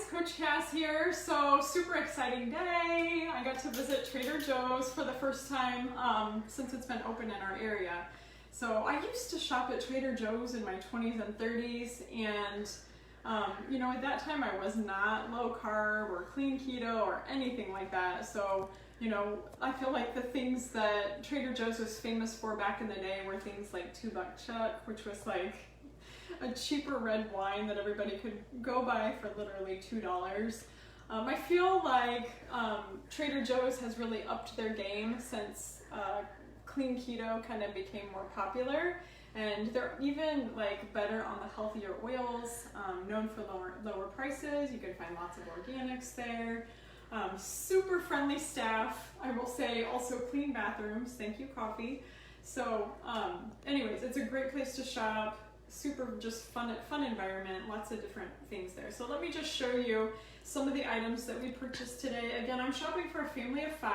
Coach Cass here. So super exciting day. I got to visit Trader Joe's for the first time since it's been open in our area. So I used to shop at Trader Joe's in my 20s and 30s, and you know, at that time I was not low carb or clean keto or anything like that. So, you know, I feel like the things that Trader Joe's was famous for back in the day were things like $2 Chuck, which was like a cheaper red wine that everybody could go buy for literally $2. I feel like Trader Joe's has really upped their game since clean keto kind of became more popular, and they're even like better on the healthier oils, known for lower prices. You can find lots of organics there. Super friendly staff, I will say. Also clean bathrooms. Thank you, coffee. So anyways, it's a great place to shop. Super just fun environment, lots of different things there. So let me just show you some of the items that we purchased today. Again, I'm shopping for a family of 5,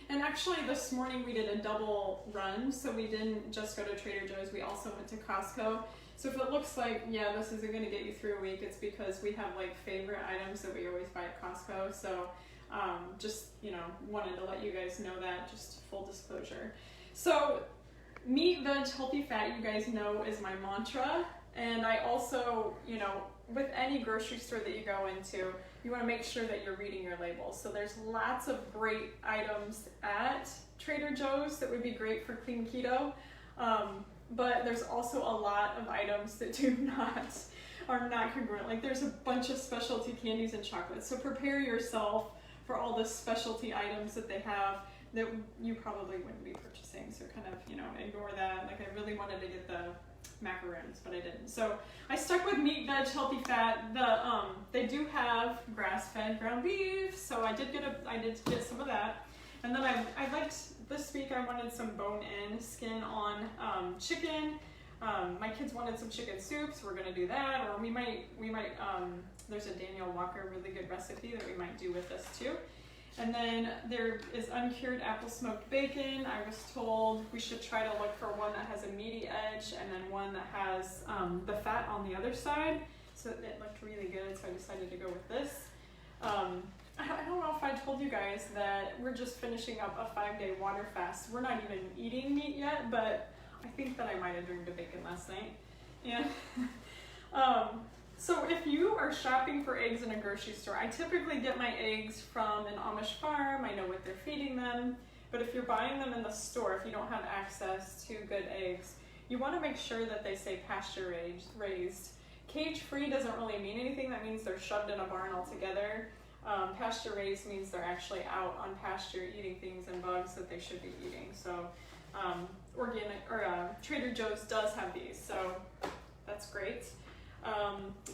and actually this morning we did a double run, so we didn't just go to Trader Joe's, we also went to Costco. So if it looks like, yeah, this isn't going to get you through a week, it's because we have like favorite items that we always buy at Costco. So just, you know, wanted to let you guys know that, just full disclosure. So meat, veg, healthy, fat, you guys know, is my mantra. And I also, you know, with any grocery store that you go into, you want to make sure that you're reading your labels. So there's lots of great items at Trader Joe's that would be great for clean keto. But there's also a lot of items that are not congruent. Like there's a bunch of specialty candies and chocolates. So prepare yourself for all the specialty items that they have that you probably wouldn't be purchasing. So kind of, you know, ignore that. Like I really wanted to get the macaroons, but I didn't. So I stuck with meat, veg, healthy, fat. They do have grass-fed ground beef, so I did get some of that. And then I liked, this week I wanted some bone-in, skin-on chicken. My kids wanted some chicken soup, so we're gonna do that. Or we might there's a Daniel Walker really good recipe that we might do with this too. And then there is uncured apple smoked bacon. I was told we should try to look for one that has a meaty edge and then one that has the fat on the other side. So it looked really good, so I decided to go with this. I don't know if I told you guys that we're just finishing up a 5-day water fast. We're not even eating meat yet, but I think that I might have dreamed of bacon last night. And so if you are shopping for eggs in a grocery store, I typically get my eggs from an Amish farm. I know what they're feeding them. But if you're buying them in the store, if you don't have access to good eggs, you want to make sure that they say pasture raised. Cage-free doesn't really mean anything. That means they're shoved in a barn altogether. Pasture raised means they're actually out on pasture eating things and bugs that they should be eating. So organic or Trader Joe's does have these, so that's great.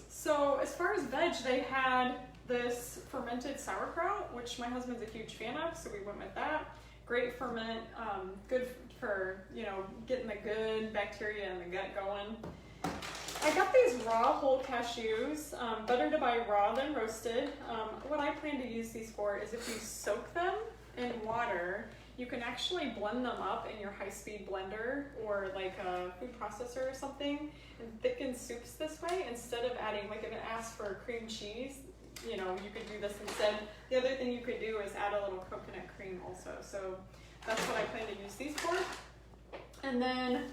So as far as veg, they had this fermented sauerkraut, which my husband's a huge fan of, so we went with that. Great ferment, good for, you know, getting the good bacteria in the gut going. I got these raw whole cashews, better to buy raw than roasted. What I plan to use these for is if you soak them in water, you can actually blend them up in your high-speed blender or like a food processor or something and thicken soups this way instead of adding, like if it asks for cream cheese, you know, you could do this instead. The other thing you could do is add a little coconut cream also. So that's what I plan to use these for. And then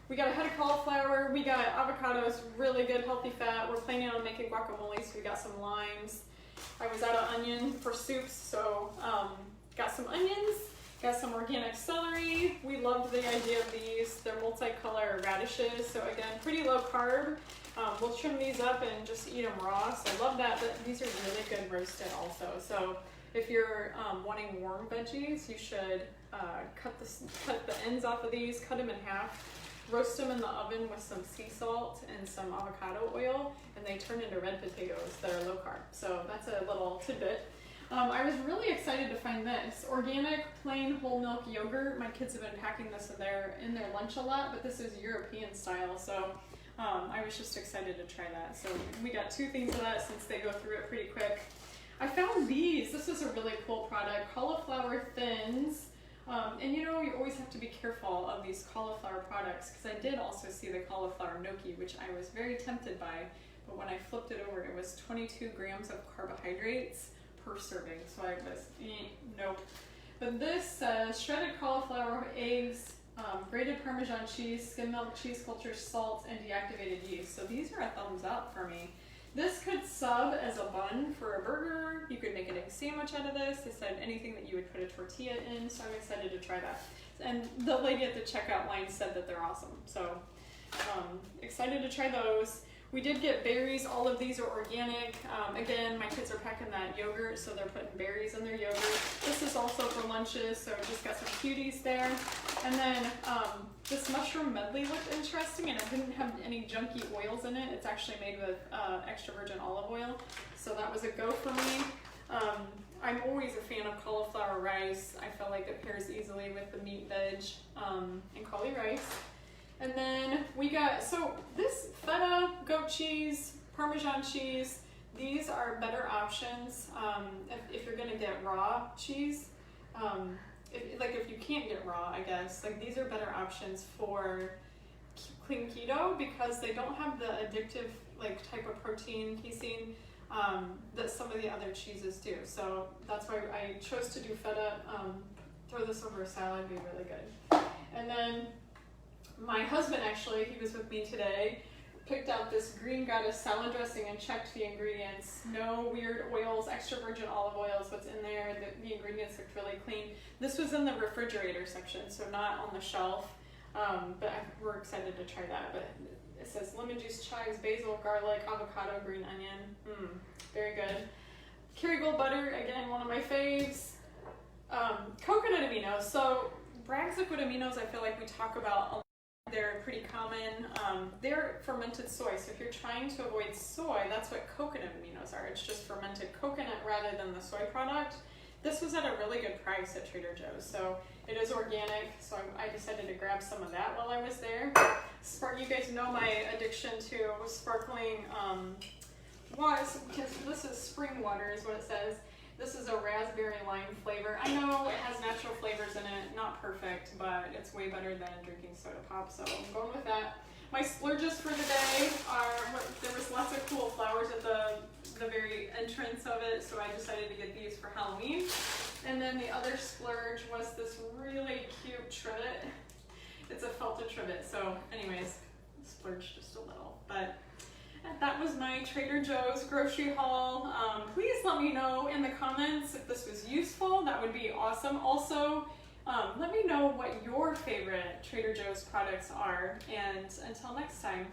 we got a head of cauliflower, we got avocados, really good healthy fat. We're planning on making guacamole, so we got some limes. I was out of onion for soups, so got some onions. Got some organic celery. We loved the idea of these. They're multicolor radishes, so again, pretty low carb. We'll trim these up and just eat them raw, so I love that. But these are really good roasted also. So if you're wanting warm veggies, you should cut the ends off of these, cut them in half, roast them in the oven with some sea salt and some avocado oil, and they turn into red potatoes that are low carb. So that's a little tidbit. I was really excited to find this organic plain whole milk yogurt. My kids have been packing this in their lunch a lot, but this is European style, so I was just excited to try that. So we got 2 things of that since they go through it pretty quick. I found these. This is a really cool product, Cauliflower Thins. And you know, you always have to be careful of these cauliflower products because I did also see the cauliflower gnocchi, which I was very tempted by. but when I flipped it over, it was 22 grams of carbohydrates per serving. So I was, nope. But this says shredded cauliflower, eggs, grated Parmesan cheese, skim milk, cheese culture, salt, and deactivated yeast. So these are a thumbs up for me. This could sub as a bun for a burger. You could make an egg sandwich out of this. They said anything that you would put a tortilla in, so I'm excited to try that. And the lady at the checkout line said that they're awesome. So excited to try those. We did get berries. All of these are organic. Again, my kids are packing that yogurt, so they're putting berries in their yogurt. This is also for lunches, so just got some cuties there. And then this mushroom medley looked interesting, and it didn't have any junky oils in it. It's actually made with extra virgin olive oil, so that was a go for me. I'm always a fan of cauliflower rice. I feel like it pairs easily with the meat, veg, and cauli rice. And then we got, so this Feta, goat cheese, Parmesan cheese, these are better options if you're gonna get raw cheese. If you can't get raw, I guess, like these are better options for clean keto because they don't have the addictive like type of protein casein that some of the other cheeses do. So that's why I chose to do Feta. Throw this over a salad, would be really good. And then my husband actually, he was with me today, picked out this Green Goddess salad dressing and checked the ingredients. No weird oils, extra virgin olive oil is what's in there. The ingredients looked really clean. This was in the refrigerator section, so not on the shelf, but we're excited to try that. But it says lemon juice, chives, basil, garlic, avocado, green onion. Very good. Kerrygold butter, again, one of my faves. Coconut aminos. So Bragg's liquid aminos, I feel like we talk about a lot. They're pretty common. They're fermented soy, so if you're trying to avoid soy, that's what coconut aminos are. It's just fermented coconut rather than the soy product. This was at a really good price at Trader Joe's, so it is organic, so I decided to grab some of that while I was there. You guys know my addiction to sparkling water. This is spring water is what it says. This is a raspberry lime flavor. I know it has natural flavors in it, not perfect, but it's way better than drinking soda pop, so I'm going with that. My splurges for the day are, there was lots of cool flowers at the very entrance of it, so I decided to get these for Halloween. And then the other splurge was this really cute trivet. It's a felted trivet, so anyways, splurged just a little, but that was my Trader Joe's grocery haul. Please let me know in the comments if this was useful. That would be awesome. Also, let me know what your favorite Trader Joe's products are. And until next time.